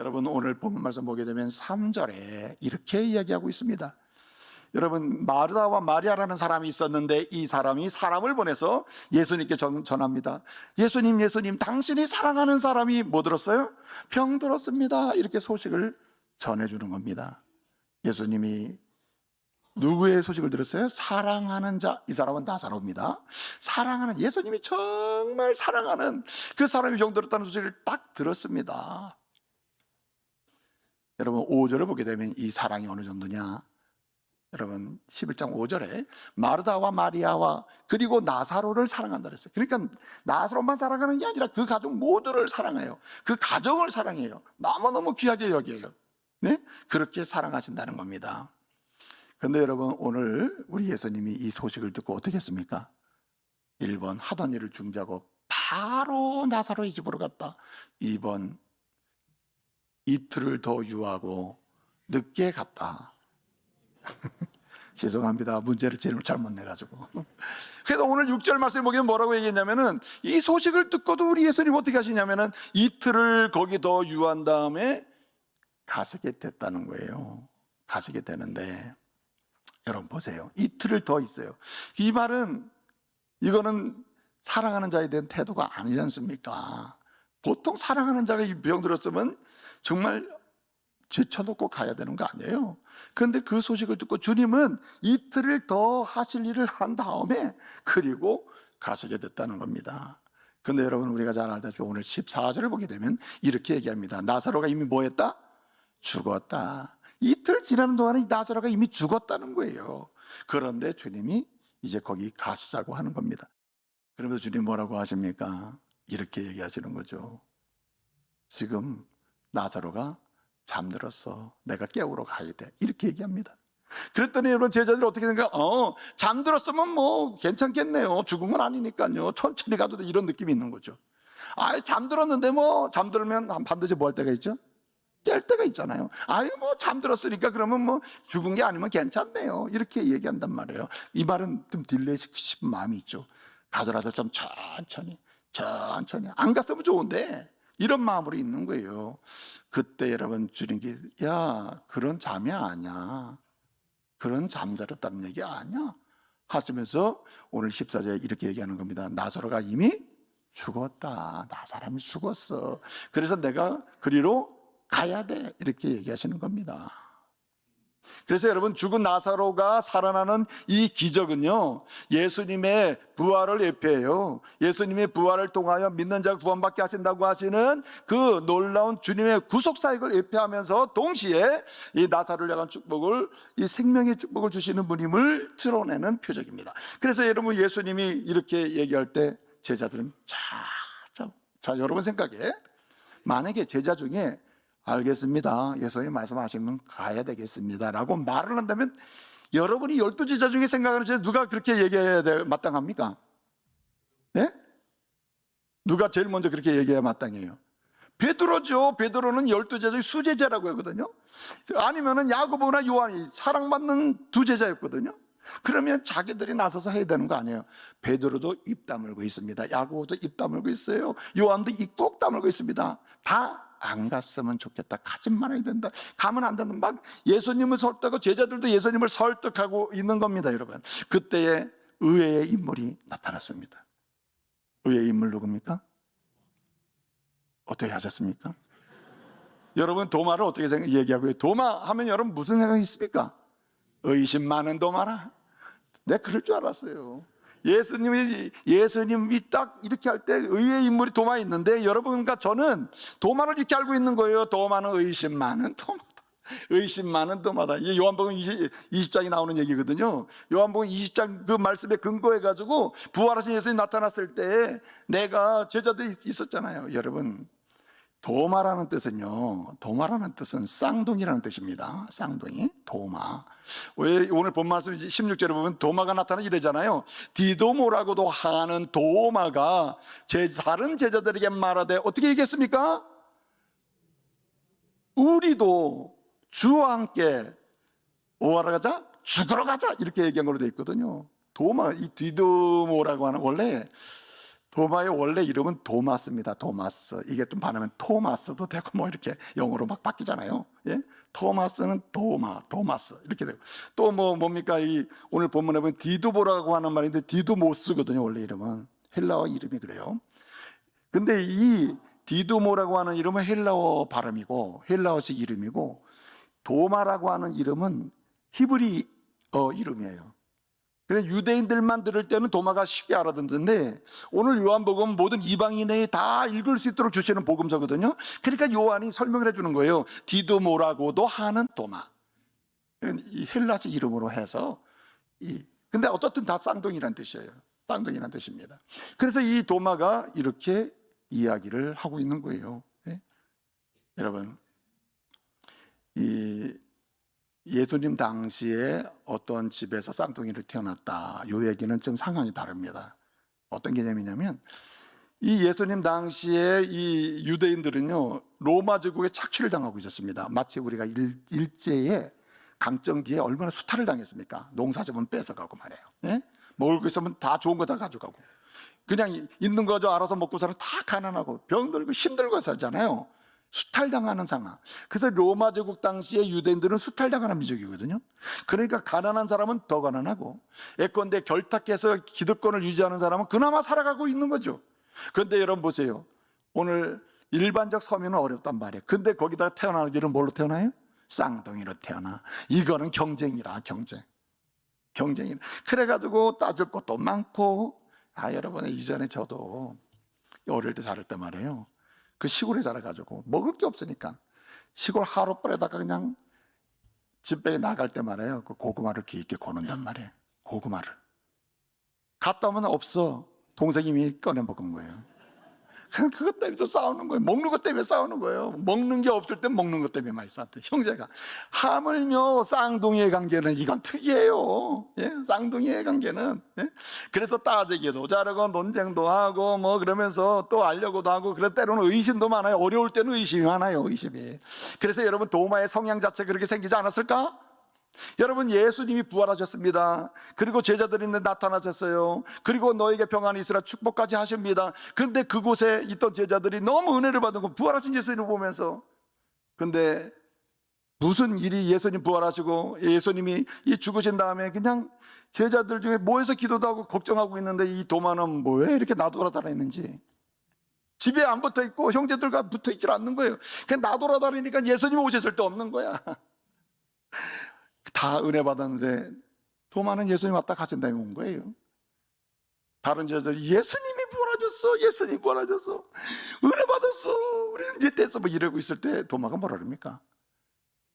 여러분 오늘 본문 말씀 보게 되면 3절에 이렇게 이야기하고 있습니다. 여러분 마르다와 마리아라는 사람이 있었는데 이 사람이 사람을 보내서 예수님께 전합니다. 예수님 당신이 사랑하는 사람이 뭐 들었어요? 병 들었습니다. 이렇게 소식을 전해주는 겁니다. 예수님이 누구의 소식을 들었어요? 사랑하는 자, 이 사람은 나사로입니다. 사랑하는, 예수님이 정말 사랑하는 그 사람이 병 들었다는 소식을 딱 들었습니다. 여러분 5절을 보게 되면 이 사랑이 어느 정도냐? 여러분 11장 5절에 마르다와 마리아와 그리고 나사로를 사랑한다 그랬어요. 그러니까 나사로만 사랑하는 게 아니라 그 가족 모두를 사랑해요. 그 가정을 사랑해요. 너무너무 귀하게 여겨요. 네? 그렇게 사랑하신다는 겁니다. 그런데 여러분 오늘 우리 예수님이 이 소식을 듣고 어떻게 했습니까? 1번 하던 일을 중지하고 바로 나사로의 집으로 갔다. 2번 이틀을 더 유하고 늦게 갔다. 죄송합니다. 문제를 잘못 내가지고. 그래서 오늘 6절 말씀에 보면 뭐라고 얘기했냐면은 이 소식을 듣고도 우리 예수님 어떻게 하시냐면은 이틀을 거기 더 유한 다음에 가시게 됐다는 거예요. 가시게 되는데 여러분 보세요. 이틀을 더 있어요. 이 말은 이거는 사랑하는 자에 대한 태도가 아니지 않습니까? 보통 사랑하는 자가 이 병 들었으면 정말 제쳐놓고 가야 되는 거 아니에요? 그런데 그 소식을 듣고 주님은 이틀을 더 하실 일을 한 다음에 그리고 가시게 됐다는 겁니다. 그런데 여러분 우리가 잘 알다시피 오늘 14절을 보게 되면 이렇게 얘기합니다. 나사로가 이미 뭐 했다? 죽었다. 이틀 지나는 동안에 나사로가 이미 죽었다는 거예요. 그런데 주님이 이제 거기 가시자고 하는 겁니다. 그러면서 주님 뭐라고 하십니까? 이렇게 얘기하시는 거죠. 지금 나사로가 잠들었어. 내가 깨우러 가야 돼. 이렇게 얘기합니다. 그랬더니 여러분 제자들이 어떻게 생각해요? 잠들었으면 뭐 괜찮겠네요. 죽은 건 아니니까요. 천천히 가도 돼. 이런 느낌이 있는 거죠. 잠들었는데 뭐 잠들면 반드시 뭐 할 때가 있죠? 깰 때가 있잖아요. 뭐 잠들었으니까 그러면 뭐 죽은 게 아니면 괜찮네요. 이렇게 얘기한단 말이에요. 이 말은 좀 딜레이 시키고 싶은 마음이 있죠. 가더라도 좀 천천히 안 갔으면 좋은데 이런 마음으로 있는 거예요. 그때 여러분 주님께 그런 잠이 아니야. 그런 잠들었다는 얘기 아니야. 하시면서 오늘 14절에 이렇게 얘기하는 겁니다. 나사로가 이미 죽었다. 나 사람이 죽었어. 그래서 내가 그리로 가야 돼. 이렇게 얘기하시는 겁니다. 그래서 여러분 죽은 나사로가 살아나는 이 기적은요 예수님의 부활을 예표해요. 예수님의 부활을 통하여 믿는 자가 구원받게 하신다고 하시는 그 놀라운 주님의 구속사역을 예표하면서 동시에 이 나사로를 향한 축복을, 이 생명의 축복을 주시는 분임을 드러내는 표적입니다. 그래서 여러분 예수님이 이렇게 얘기할 때 제자들은 자 여러분 생각에 만약에 제자 중에 알겠습니다. 예수님 말씀하시면 가야 되겠습니다. 라고 말을 한다면 여러분이 12제자 중에 생각하는 제자 누가 그렇게 얘기해야 마땅합니까? 네? 누가 제일 먼저 그렇게 얘기해야 마땅해요? 베드로죠. 베드로는 12제자 중 수제자라고 하거든요. 아니면은 야고보나 요한이 사랑받는 두 제자였거든요. 그러면 자기들이 나서서 해야 되는 거 아니에요? 베드로도 입 다물고 있습니다. 야고보도 입 다물고 있어요. 요한도 입 꼭 다물고 있습니다. 다 안 갔으면 좋겠다. 가지 말아야 된다. 가면 안 된다. 막 예수님을 설득하고 제자들도 예수님을 설득하고 있는 겁니다, 여러분. 그때에 의외의 인물이 나타났습니다. 의외의 인물 누굽니까? 어떻게 하셨습니까? 여러분 도마를 어떻게 얘기하고요? 도마 하면 여러분 무슨 생각이 있습니까? 의심 많은 도마라. 내가 그럴 줄 알았어요. 예수님이 딱 이렇게 할 때 의외의 인물이 도마에 있는데 여러분과 저는 도마를 이렇게 알고 있는 거예요. 도마는 의심 많은 도마다. 의심 많은 도마다. 이게 요한복음 20장이 나오는 얘기거든요. 요한복음 20장 그 말씀에 근거해가지고 부활하신 예수님이 나타났을 때 내가 제자들이 있었잖아요. 여러분 도마라는 뜻은 쌍둥이라는 뜻입니다. 쌍둥이, 도마. 왜 오늘 본 말씀 16절에 보면 도마가 나타나 이래잖아요. 디도모라고도 하는 도마가 다른 제자들에게 말하되 어떻게 얘기했습니까? 우리도 주와 함께 뭐하러 가자? 죽으러 가자. 이렇게 얘기한 걸로 되어 있거든요. 도마, 이 디도모라고 하는 원래 도마의 원래 이름은 도마스입니다. 도마스. 이게 좀 반하면 토마스도 되고 뭐 이렇게 영어로 막 바뀌잖아요. 예? 토마스는 도마스 이렇게 되고, 또 뭡니까? 이 오늘 본문에 보면 디두보라고 하는 말인데 디두모스거든요. 원래 이름은 헬라어 이름이 그래요. 근데 이 디두모라고 하는 이름은 헬라어 발음이고 헬라어식 이름이고, 도마라고 하는 이름은 히브리어 이름이에요. 그래서 유대인들만 들을 때는 도마가 쉽게 알아듣는데, 오늘 요한복음 모든 이방인이 다 읽을 수 있도록 주시는 복음서거든요. 그러니까 요한이 설명을 해주는 거예요. 디두모라고도 하는 도마. 이 헬라식 이름으로 해서 근데 어떻든 다 쌍둥이란 뜻이에요. 쌍둥이란 뜻입니다. 그래서 이 도마가 이렇게 이야기를 하고 있는 거예요. 네? 여러분, 예수님 당시에 어떤 집에서 쌍둥이를 태어났다, 이 얘기는 좀 상황이 다릅니다. 어떤 개념이냐면, 이 예수님 당시에 이 유대인들은요, 로마 제국에 착취를 당하고 있었습니다. 마치 우리가 일제에 강점기에 얼마나 수탈을 당했습니까? 농사지면 뺏어가고 말이에요. 예? 먹을 거 있으면 다 좋은 거 다 가져가고, 그냥 있는 거 알아서 먹고 살아 다 가난하고 병들고 힘들고 살잖아요. 수탈당하는 상황. 그래서 로마 제국 당시에 유대인들은 수탈당하는 민족이거든요. 그러니까 가난한 사람은 더 가난하고, 예컨대 결탁해서 기득권을 유지하는 사람은 그나마 살아가고 있는 거죠. 그런데 여러분 보세요. 오늘 일반적 서민은 어렵단 말이에요. 근데 거기다가 태어나는 길은 뭘로 태어나요? 쌍둥이로 태어나. 이거는 경쟁이라, 경쟁이라. 그래가지고 따질 것도 많고. 여러분, 이전에 저도 어릴 때 자랄 때 말이에요, 그 시골에 자라가지고 먹을 게 없으니까 시골 하룻벌에다가 그냥 집에 나갈 때 말이에요, 그 고구마를 깊게 고는단 말이에요. 고구마를 갔다 오면 없어. 동생이 이미 꺼내 먹은 거예요. 그냥 그것 때문에 또 싸우는 거예요. 먹는 것 때문에 싸우는 거예요. 먹는 게 없을 땐 먹는 것 때문에 많이 싸웠대. 형제가. 하물며 쌍둥이의 관계는 이건 특이해요. 예? 쌍둥이의 관계는. 예? 그래서 따지기도 자르고 논쟁도 하고 뭐 그러면서 또 알려고도 하고, 그럴 때로는 의심도 많아요. 어려울 때는 의심이 많아요. 의심이. 그래서 여러분, 도마의 성향 자체 그렇게 생기지 않았을까? 여러분, 예수님이 부활하셨습니다. 그리고 제자들이 나타나셨어요. 그리고 너에게 평안이 있으라 축복까지 하십니다. 그런데 그곳에 있던 제자들이 너무 은혜를 받은 거, 부활하신 예수님을 보면서. 근데 무슨 일이, 예수님 부활하시고 예수님이 이 죽으신 다음에 그냥 제자들 중에 모여서 기도도 하고 걱정하고 있는데, 이 도마는 왜 이렇게 나돌아다니는지, 집에 안 붙어 있고 형제들과 붙어 있질 않는 거예요. 그냥 나돌아다니니까 예수님 오셨을 때 없는 거야. 다 은혜 받았는데 도마는 예수님 왔다 가신 다음에 온 거예요. 다른 제자들이 예수님이 부활하셨어, 예수님이 부활하셨어, 은혜 받았어, 우리는 이제 됐어, 뭐 이러고 있을 때 도마가 뭐라 그럽니까?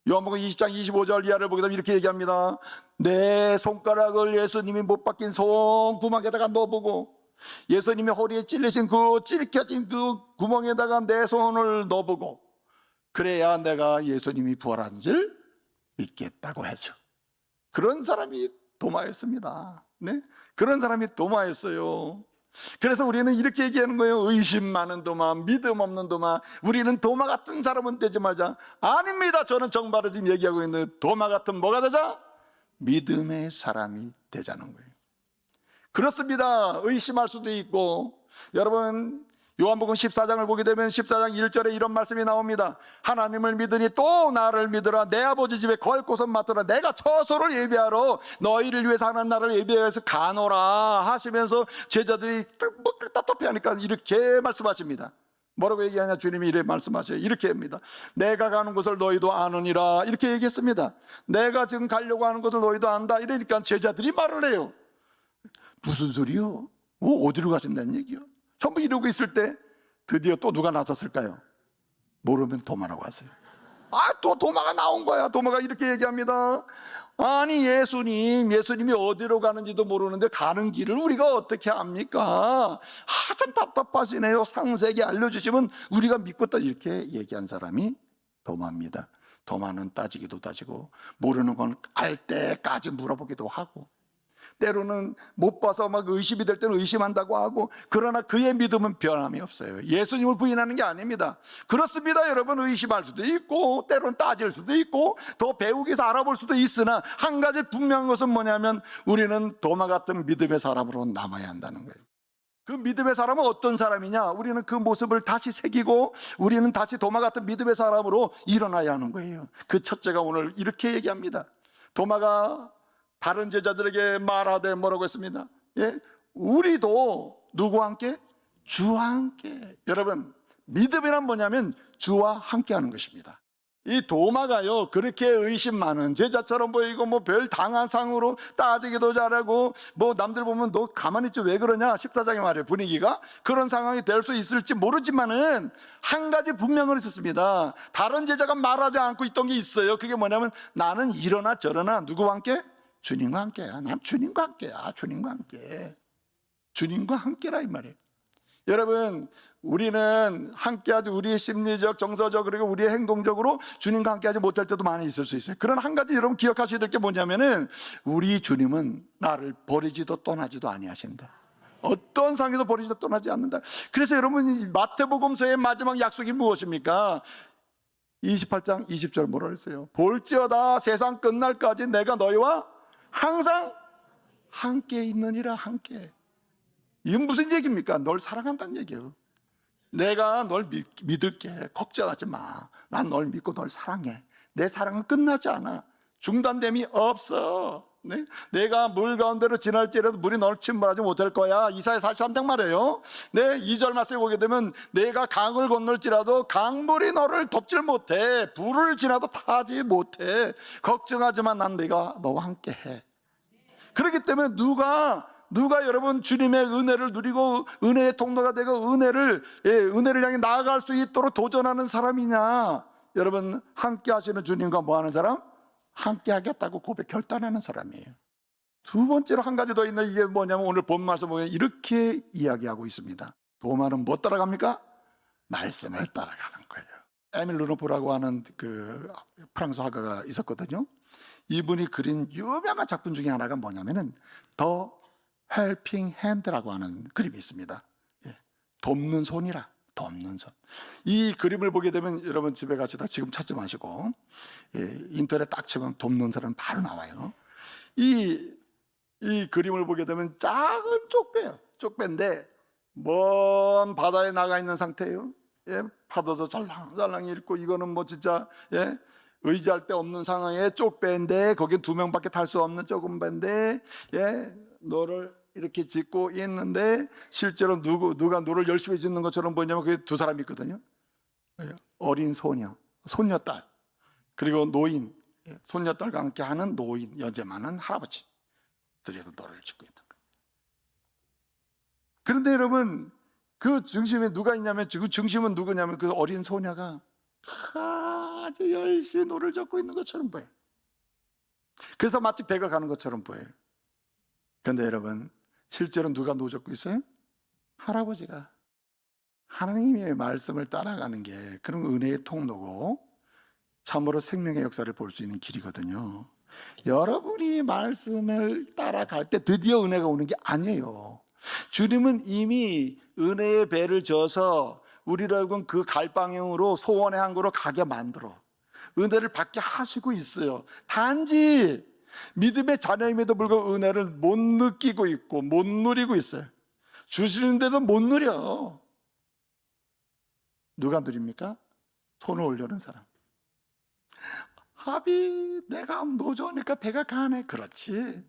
요한복음 20장 25절 이하를 보게 되면 이렇게 얘기합니다. 내 손가락을 예수님이 못 박힌 손구멍에다가 넣어보고, 예수님이 허리에 찔리신 그 찔겨진 그 구멍에다가 내 손을 넣어보고, 그래야 내가 예수님이 부활한 줄 믿겠다고 하죠. 그런 사람이 도마였습니다. 네? 그런 사람이 도마였어요. 그래서 우리는 이렇게 얘기하는 거예요. 의심 많은 도마, 믿음 없는 도마. 우리는 도마 같은 사람은 되지 말자. 아닙니다. 저는 정말로 지금 얘기하고 있는, 도마 같은 뭐가 되자? 믿음의 사람이 되자는 거예요. 그렇습니다. 의심할 수도 있고. 여러분, 요한복음 14장을 보게 되면 14장 1절에 이런 말씀이 나옵니다. 하나님을 믿으니 또 나를 믿으라. 내 아버지 집에 거할 곳은 맡으라. 내가 처소를 예비하러 너희를 위해서 하는 나를 예비해서 가노라 하시면서, 제자들이 뭐 답답해하니까 이렇게 말씀하십니다. 뭐라고 얘기하냐? 주님이 이렇게 말씀하셔요. 이렇게 합니다. 내가 가는 곳을 너희도 아느니라, 이렇게 얘기했습니다. 내가 지금 가려고 하는 곳을 너희도 안다. 이러니까 제자들이 말을 해요. 무슨 소리요? 어디로 가신다는 얘기요? 전부 이러고 있을 때 드디어 또 누가 나섰을까요? 모르면 도마라고 하세요. 또 도마가 나온 거야. 도마가 이렇게 얘기합니다. 아니, 예수님이 어디로 가는지도 모르는데 가는 길을 우리가 어떻게 압니까? 참 답답하시네요. 상세하게 알려주시면 우리가 믿고 따, 이렇게 얘기한 사람이 도마입니다. 도마는 따지기도 따지고, 모르는 건 알 때까지 물어보기도 하고, 때로는 못 봐서 막 의심이 될 때는 의심한다고 하고, 그러나 그의 믿음은 변함이 없어요. 예수님을 부인하는 게 아닙니다. 그렇습니다. 여러분, 의심할 수도 있고 때로는 따질 수도 있고 더 배우기 위해서 알아볼 수도 있으나, 한 가지 분명한 것은 뭐냐면 우리는 도마 같은 믿음의 사람으로 남아야 한다는 거예요. 그 믿음의 사람은 어떤 사람이냐? 우리는 그 모습을 다시 새기고 우리는 다시 도마 같은 믿음의 사람으로 일어나야 하는 거예요. 그 첫째가 오늘 이렇게 얘기합니다. 도마가 다른 제자들에게 말하되 뭐라고 했습니다? 예, 우리도 누구와 함께? 주와 함께. 여러분, 믿음이란 뭐냐면 주와 함께 하는 것입니다. 이 도마가요, 그렇게 의심 많은 제자처럼 보이고 뭐 별 당한상으로 따지기도 잘하고 뭐 남들 보면 너 가만히 있지 왜 그러냐 14장에 말이에요. 분위기가 그런 상황이 될 수 있을지 모르지만은 한 가지 분명을 있었습니다. 다른 제자가 말하지 않고 있던 게 있어요. 그게 뭐냐면 나는 이러나 저러나 누구와 함께? 주님과 함께야. 난 주님과 함께야. 주님과 함께. 주님과 함께라 이 말이에요. 여러분, 우리는 함께하지, 우리의 심리적, 정서적, 그리고 우리의 행동적으로 주님과 함께하지 못할 때도 많이 있을 수 있어요. 그러나 한 가지 여러분 기억하셔야 될 게 뭐냐면은 우리 주님은 나를 버리지도 떠나지도 아니하신다. 어떤 상황에도 버리지도 떠나지 않는다. 그래서 여러분, 마태복음서의 마지막 약속이 무엇입니까? 28장 20절 뭐라 그랬어요? 볼지어다 세상 끝날까지 내가 너희와 항상 함께 있느니라. 함께. 이건 무슨 얘기입니까? 널 사랑한다는 얘기예요. 내가 널 믿을게. 걱정하지 마. 난 널 믿고 널 사랑해. 내 사랑은 끝나지 않아. 중단됨이 없어. 네? 내가 물 가운데로 지날지라도 물이 널 침몰하지 못할 거야. 이사야 43장 말이에요. 네, 2절 말씀에 보게 되면 내가 강을 건널지라도 강물이 너를 덮질 못해. 불을 지나도 타지 못해. 걱정하지만 난 내가 너와 함께 해. 그렇기 때문에 누가 여러분 주님의 은혜를 누리고 은혜의 통로가 되고 은혜를 향해 나아갈 수 있도록 도전하는 사람이냐? 여러분, 함께 하시는 주님과 뭐 하는 사람? 함께 하겠다고 결단하는 사람이에요. 두 번째로 한 가지 더 있는 이게 뭐냐면 오늘 본 말씀 보면 이렇게 이야기하고 있습니다. 도마는 뭐 따라갑니까? 말씀을 따라가는 거예요. 에밀 르노프라고 하는 그 프랑스 화가가 있었거든요. 이분이 그린 유명한 작품 중에 하나가 뭐냐면은 더 헬핑 핸드라고 하는 그림이 있습니다. 예, 돕는 손이라. 돕는 손. 이 그림을 보게 되면 여러분 집에 가시다 지금 찾지 마시고 인터넷 딱 치면 돕는 손은 바로 나와요. 이 그림을 보게 되면 작은 쪽배예요. 쪽배인데 먼 바다에 나가 있는 상태예요. 예, 파도도 잘랑잘랑 있고 이거는 뭐 진짜 의지할 데 없는 상황의 쪽배인데 거긴 2명밖에 탈 수 없는 조금 배인데 너를 이렇게 짓고 있는데 실제로 누가 너를 열심히 짓는 것처럼 보이냐면 그게 두 사람이 있거든요. 어린 손녀딸 그리고 노인, 손녀딸과 함께 하는 노인, 연세많은 할아버지 둘이서 너를 짓고 있는 거예요. 그런데 여러분 그 중심에 누가 있냐면 그 중심은 누구냐면 그 어린 소녀가 아주 열심히 노를 젓고 있는 것처럼 보여요. 그래서 마치 배가 가는 것처럼 보여요. 그런데 여러분 실제로 누가 노 젓고 있어요? 할아버지가. 하나님의 말씀을 따라가는 게 그런 은혜의 통로고 참으로 생명의 역사를 볼 수 있는 길이거든요. 여러분이 말씀을 따라갈 때 드디어 은혜가 오는 게 아니에요. 주님은 이미 은혜의 배를 져서 우리를 그 갈 방향으로 소원의 항구로 가게 만들어 은혜를 받게 하시고 있어요. 단지 믿음의 자녀임에도 불구하고 은혜를 못 느끼고 있고 못 누리고 있어요. 주시는데도 못 누려. 누가 누립니까? 손을 올려는 사람. 합이 내가 노조니까 배가 가네. 그렇지.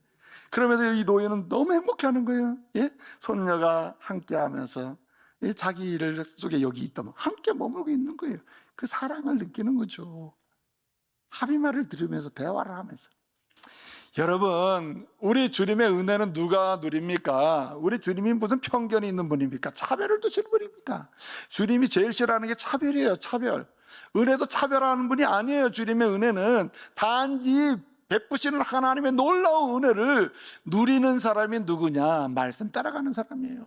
그러면서 이 노예는 너무 행복해하는 거예요. 예? 손녀가 함께하면서 자기 일 속에 여기 있던 함께 머물고 있는 거예요. 그 사랑을 느끼는 거죠. 합의 말을 들으면서 대화를 하면서. 여러분, 우리 주님의 은혜는 누가 누립니까? 우리 주님이 무슨 편견이 있는 분입니까? 차별을 두시는 분입니까? 주님이 제일 싫어하는 게 차별이에요. 차별. 은혜도 차별하는 분이 아니에요. 주님의 은혜는 단지 베푸시는 하나님의 놀라운 은혜를 누리는 사람이 누구냐? 말씀 따라가는 사람이에요.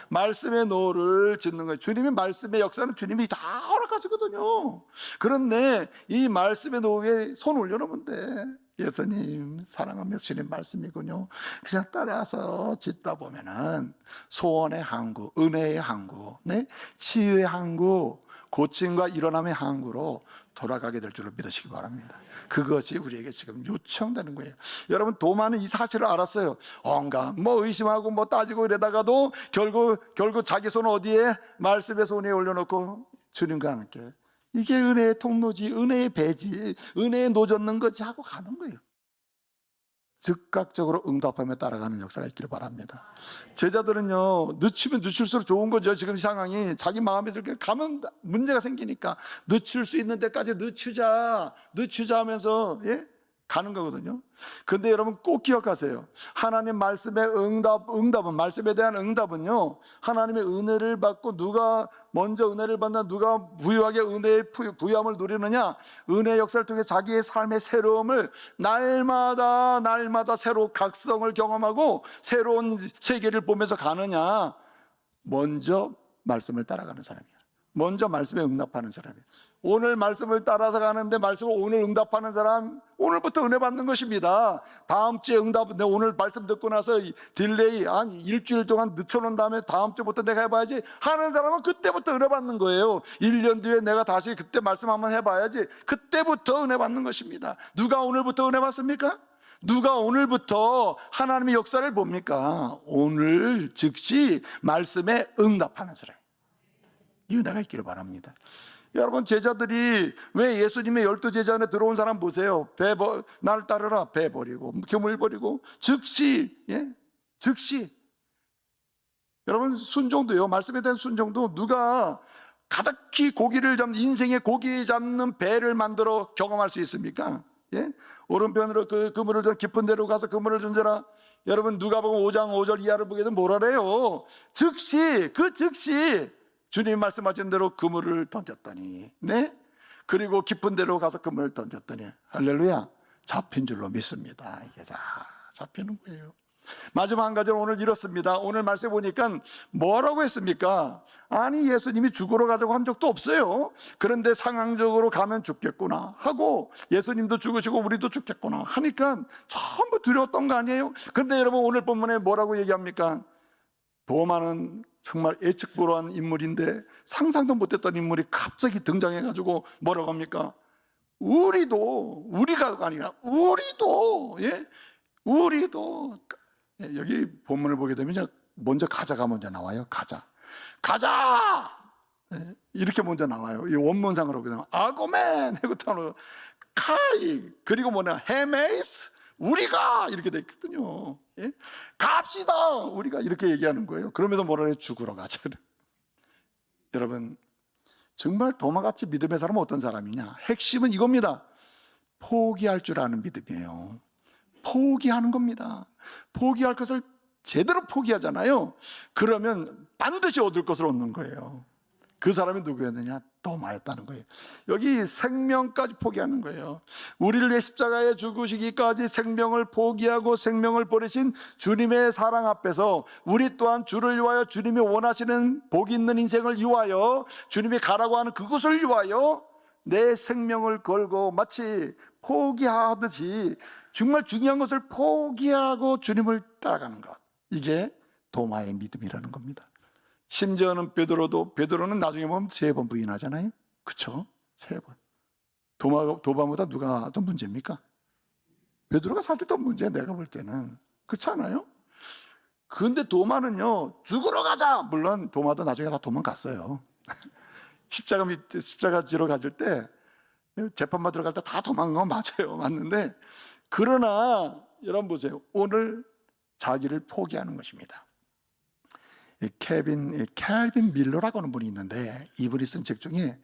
말씀의 노를 짓는 거예요. 주님의 말씀의 역사는 주님이 다 허락하시거든요. 그런데 이 말씀의 노에 손 올려놓으면 돼. 예수님 사랑하며 주님 말씀이군요. 그냥 따라서 짓다 보면은 소원의 항구, 은혜의 항구, 치유의 항구, 고침과 일어남의 항구로 돌아가게 될 줄로 믿으시기 바랍니다. 그것이 우리에게 지금 요청되는 거예요. 여러분, 도마는 이 사실을 알았어요. 온갖 의심하고 따지고 이러다가도 결국 자기 손 어디에? 말씀의 손에 올려놓고 주님과 함께, 이게 은혜의 통로지, 은혜의 배지, 은혜에 노젓는 거지 하고 가는 거예요. 즉각적으로 응답하며 따라가는 역사가 있기를 바랍니다. 제자들은요, 늦추면 늦출수록 좋은 거죠. 지금 상황이 자기 마음에서 이렇게 가면 문제가 생기니까 늦출 수 있는 데까지 늦추자 하면서 가는 거거든요. 근데 여러분 꼭 기억하세요. 하나님 말씀의 응답은, 말씀에 대한 응답은요, 하나님의 은혜를 받고 누가 먼저 은혜를 받나, 누가 부유하게 은혜의 부유함을 누리느냐, 은혜 역사를 통해 자기의 삶의 새로움을 날마다 새로 각성을 경험하고 새로운 세계를 보면서 가느냐, 먼저 말씀을 따라가는 사람이야. 먼저 말씀에 응답하는 사람이에요. 오늘 말씀을 따라서 가는데 말씀을 오늘 응답하는 사람, 오늘부터 은혜 받는 것입니다. 다음 주에 응답, 오늘 말씀 듣고 나서 딜레이 한 일주일 동안 늦춰놓은 다음에 다음 주부터 내가 해봐야지 하는 사람은 그때부터 은혜 받는 거예요. 1년 뒤에 내가 다시 그때 말씀 한번 해봐야지, 그때부터 은혜 받는 것입니다. 누가 오늘부터 은혜 받습니까? 누가 오늘부터 하나님의 역사를 봅니까? 오늘 즉시 말씀에 응답하는 사람, 이 은혜가 있기를 바랍니다. 여러분, 제자들이 왜 예수님의 12제자 안에 들어온 사람 보세요. 나를 따르라, 배 버리고 그물 버리고 즉시, 즉시. 여러분, 순종도요, 말씀에 대한 순종도, 누가 가득히 고기를 잡는, 인생의 고기 잡는 배를 만들어 경험할 수 있습니까? 오른편으로 그 그물을 더 깊은 데로 가서 그물을 던져라. 여러분, 누가복음 5장 5절 이하를 보게 되면 뭐라 그래요? 즉시, 즉시 주님 말씀하신 대로 그물을 던졌더니, 그리고 깊은 데로 가서 그물을 던졌더니, 할렐루야, 잡힌 줄로 믿습니다. 이제 다 잡히는 거예요. 마지막 한 가지는 오늘 이렇습니다. 오늘 말씀 보니까 뭐라고 했습니까? 아니, 예수님이 죽으러 가자고 한 적도 없어요. 그런데 상황적으로 가면 죽겠구나 하고, 예수님도 죽으시고 우리도 죽겠구나 하니까 전부 두려웠던 거 아니에요? 그런데 여러분, 오늘 본문에 뭐라고 얘기합니까? 도마는 정말 예측불허한 인물인데, 상상도 못했던 인물이 갑자기 등장해가지고 뭐라고 합니까? 우리가 아니라 우리도, 여기 본문을 보게 되면 먼저 가자가 먼저 나와요. 가자 이렇게 먼저 나와요. 이 원문상으로 보게 되면 아고멘, 헤구타노, 카이, 그리고 헤메이스, 우리가, 이렇게 돼 있거든요. 갑시다, 우리가, 이렇게 얘기하는 거예요. 그러면서 뭐라 해요? 죽으러 가자. 여러분, 정말 도마같이 믿음의 사람은 어떤 사람이냐? 핵심은 이겁니다. 포기할 줄 아는 믿음이에요. 포기하는 겁니다. 포기할 것을 제대로 포기하잖아요. 그러면 반드시 얻을 것을 얻는 거예요. 그 사람이 누구였느냐? 도마였다는 거예요. 여기 생명까지 포기하는 거예요. 우리를 위해 십자가에 죽으시기까지 생명을 포기하고 생명을 버리신 주님의 사랑 앞에서 우리 또한 주를 위하여, 주님이 원하시는 복 있는 인생을 위하여, 주님이 가라고 하는 그곳을 위하여 내 생명을 걸고 마치 포기하듯이 정말 중요한 것을 포기하고 주님을 따라가는 것, 이게 도마의 믿음이라는 겁니다. 심지어는 베드로는 나중에 보면 3번 부인하잖아요. 그쵸? 3번. 도마보다 누가 더 문제입니까? 베드로가 사실 더 문제야, 내가 볼 때는. 그렇지 않아요? 근데 도마는요, 죽으러 가자! 물론 도마도 나중에 다 도망갔어요. 십자가 지러 가질 때, 재판받으러 갈 때 다 도망간 건 맞아요. 맞는데, 그러나 여러분 보세요. 오늘 자기를 포기하는 것입니다. 켈빈 밀러라고 하는 분이 있는데, 이분이 쓴 책 중에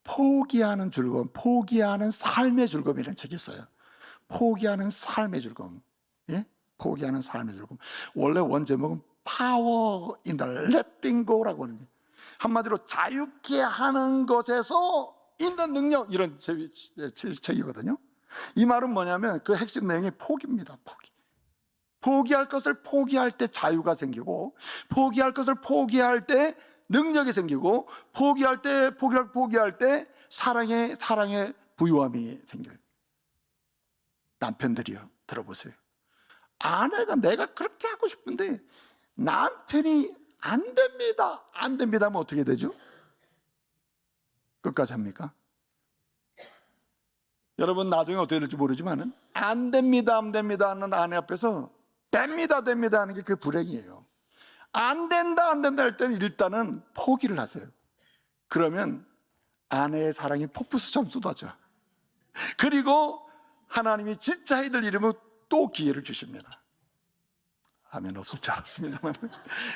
포기하는 즐거움, 포기하는 삶의 즐거움이라는 책이 있어요. 포기하는 삶의 즐거움. 포기하는 삶의 즐거움. 원래 원 제목은 Power in the Letting Go라고 하는, 한마디로 자유케 하는 것에서 있는 능력, 이런 책이거든요. 이 말은 뭐냐면 그 핵심 내용이 포기입니다. 포기할 것을 포기할 때 자유가 생기고, 포기할 것을 포기할 때 능력이 생기고, 포기할 때 사랑의 부유함이 생겨요. 남편들이요, 들어보세요. 아내가 내가 그렇게 하고 싶은데 남편이 안 됩니다 하면 어떻게 되죠? 끝까지 합니까? 여러분 나중에 어떻게 될지 모르지만은 안 됩니다, 안 됩니다 하는 아내 앞에서 됩니다, 됩니다 하는 게 그 불행이에요. 안 된다, 안 된다 할 때는 일단은 포기를 하세요. 그러면 아내의 사랑이 폭포수처럼 쏟아져. 그리고 하나님이 진짜 해야 될 일이면 또 기회를 주십니다. 아멘. 없을 줄 알았습니다만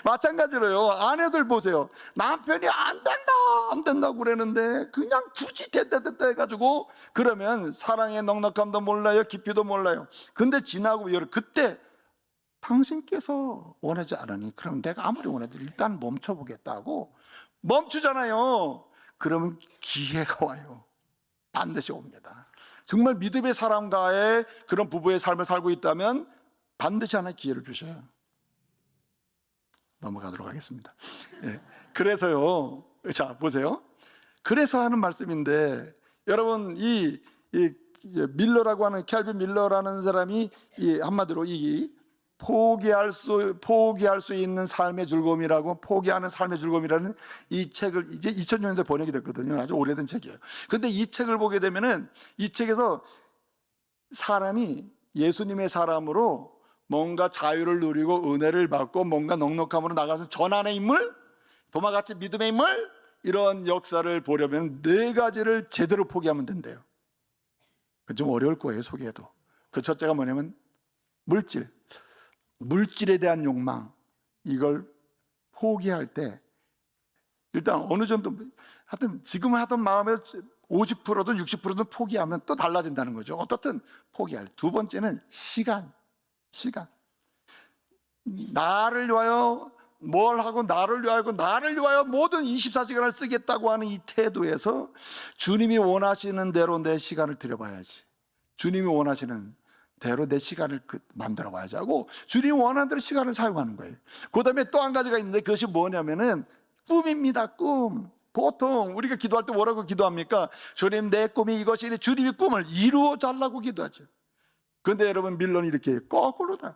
마찬가지로요, 아내들 보세요. 남편이 안 된다 안 된다고 그러는데 그냥 굳이 됐다 해가지고, 그러면 사랑의 넉넉함도 몰라요, 깊이도 몰라요. 근데 지나고 그때 당신께서 원하지 않으니 그럼 내가 아무리 원해도 일단 멈춰보겠다고 멈추잖아요. 그러면 기회가 와요. 반드시 옵니다. 정말 믿음의 사람과의 그런 부부의 삶을 살고 있다면 반드시 하나 기회를 주셔요. 넘어가도록 하겠습니다. 예. 그래서요, 자 보세요. 그래서 하는 말씀인데, 여러분 이 밀러라고 하는, 켈빈 밀러라는 사람이 한마디로 포기할 수 있는 삶의 즐거움이라고, 포기하는 삶의 즐거움이라는 이 책을 이제 2000년대 번역이 됐거든요. 아주 오래된 책이에요. 근데 이 책을 보게 되면은 이 책에서 사람이 예수님의 사람으로 뭔가 자유를 누리고 은혜를 받고 뭔가 넉넉함으로 나가서 전환의 인물, 도마같이 믿음의 인물, 이런 역사를 보려면 4가지를 제대로 포기하면 된대요. 그 좀 어려울 거예요, 소개해도. 그 첫째가 뭐냐면 물질에 대한 욕망, 이걸 포기할 때 일단 어느 정도, 하여튼 지금 하던 마음에 50%든 60%든 포기하면 또 달라진다는 거죠. 어떻든 포기할. 두 번째는 시간. 나를 위하여 뭘 하고 나를 위하여 모든 24시간을 쓰겠다고 하는 이 태도에서 주님이 원하시는 대로 내 시간을 들여봐야지, 주님이 원하시는 대로 내 시간을 만들어 봐야지 하고 주님이 원하는 대로 시간을 사용하는 거예요. 그 다음에 또 한 가지가 있는데, 그것이 뭐냐면은 꿈입니다. 꿈. 보통 우리가 기도할 때 뭐라고 기도합니까? 주님 내 꿈이 이것이니, 주님이 꿈을 이루어 달라고 기도하죠. 그런데 여러분 밀런이 이렇게 거꾸로다.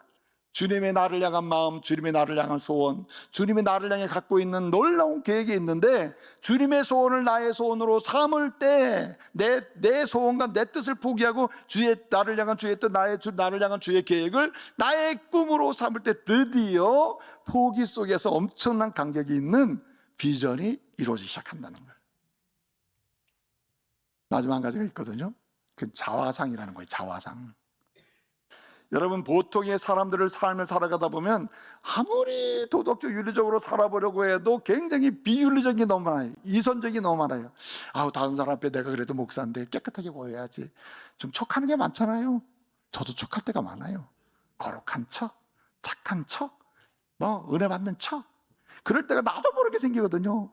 주님의 나를 향한 마음, 주님의 나를 향한 소원, 주님의 나를 향해 갖고 있는 놀라운 계획이 있는데, 주님의 소원을 나의 소원으로 삼을 때 내 소원과 내 뜻을 포기하고 나를 향한 주의 뜻, 나를 향한 주의 계획을 나의 꿈으로 삼을 때 드디어 포기 속에서 엄청난 간격이 있는 비전이 이루어지기 시작한다는 거예요. 마지막 한 가지가 있거든요. 그 자화상이라는 거예요. 자화상. 여러분 보통의 사람들을 삶을 살아가다 보면 아무리 도덕적 윤리적으로 살아보려고 해도 굉장히 비윤리적인 게 너무 많아요. 이선적인 게 너무 많아요. 다른 사람 앞에 내가 그래도 목사인데 깨끗하게 보여야지. 좀 척하는 게 많잖아요. 저도 척할 때가 많아요. 거룩한 척, 착한 척, 은혜 받는 척, 그럴 때가 나도 모르게 생기거든요.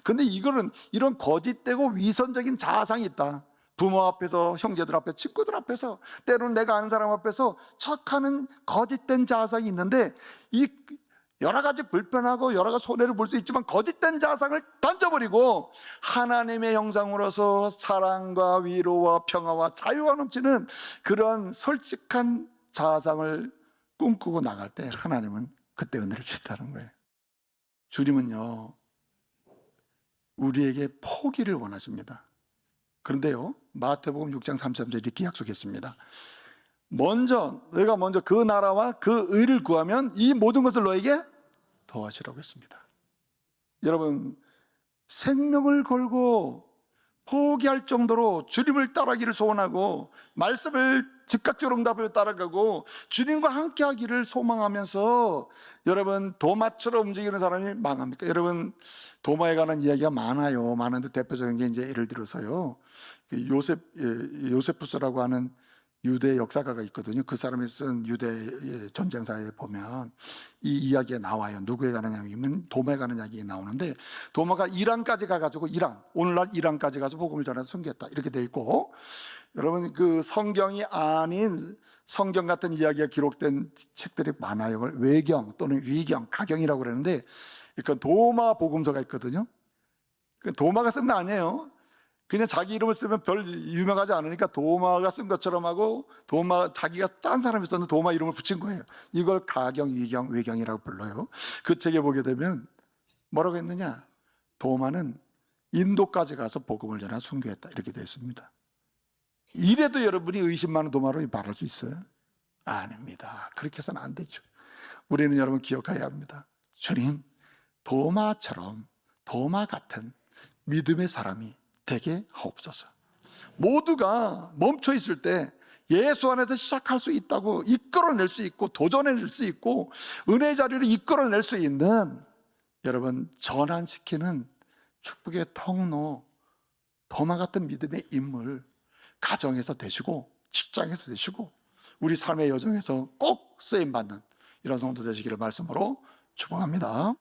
근데 이런 거짓되고 위선적인 자아상이 있다. 부모 앞에서, 형제들 앞에서, 친구들 앞에서, 때로는 내가 아는 사람 앞에서 척하는 거짓된 자아상이 있는데, 이 여러 가지 불편하고 여러 가지 손해를 볼 수 있지만 거짓된 자아상을 던져버리고 하나님의 형상으로서 사랑과 위로와 평화와 자유가 넘치는 그런 솔직한 자아상을 꿈꾸고 나갈 때 하나님은 그때 은혜를 주신다는 거예요. 주님은요, 우리에게 포기를 원하십니다. 그런데요, 마태복음 6장 33절에 이렇게 약속했습니다. 내가 먼저 그 나라와 그 의를 구하면 이 모든 것을 너에게 더하시라고 했습니다. 여러분, 생명을 걸고 포기할 정도로 주님을 따라가기를 소원하고 말씀을 즉각적으로 응답하며 따라가고 주님과 함께 하기를 소망하면서, 여러분 도마처럼 움직이는 사람이 망합니까? 여러분 도마에 관한 이야기가 많은데 대표적인 게 이제 예를 들어서요, 요세푸스라고 하는 유대 역사가가 있거든요. 그 사람이 쓴 유대 전쟁사에 보면 이 이야기가 나와요. 누구에 관한 이야기면 도마에 관한 이야기가 나오는데, 도마가 이란까지 가가지고 오늘날 이란까지 가서 복음을 전해서 숨겼다, 이렇게 돼 있고, 여러분 그 성경이 아닌 성경 같은 이야기가 기록된 책들이 많아요. 외경 또는 위경, 가경이라고 그러는데, 그러니까 도마 복음서가 있거든요. 도마가 쓴 거 아니에요. 그냥 자기 이름을 쓰면 별 유명하지 않으니까 도마가 쓴 것처럼 하고, 자기가 딴 사람이 썼는데 도마 이름을 붙인 거예요. 이걸 가경, 위경, 외경이라고 불러요. 그 책에 보게 되면 뭐라고 했느냐, 도마는 인도까지 가서 복음을 전하 순교했다, 이렇게 되어 있습니다. 이래도 여러분이 의심 많은 도마로 말할 수 있어요? 아닙니다. 그렇게 해서는 안 되죠. 우리는 여러분 기억해야 합니다. 주님, 도마처럼 도마 같은 믿음의 사람이 되게 하옵소서. 모두가 멈춰 있을 때 예수 안에서 시작할 수 있다고 이끌어낼 수 있고 도전해낼 수 있고 은혜의 자리를 이끌어낼 수 있는 여러분 전환시키는 축복의 통로, 도마 같은 믿음의 인물 가정에서 되시고 직장에서 되시고 우리 삶의 여정에서 꼭 쓰임받는 이런 성도 되시기를 말씀으로 축복합니다.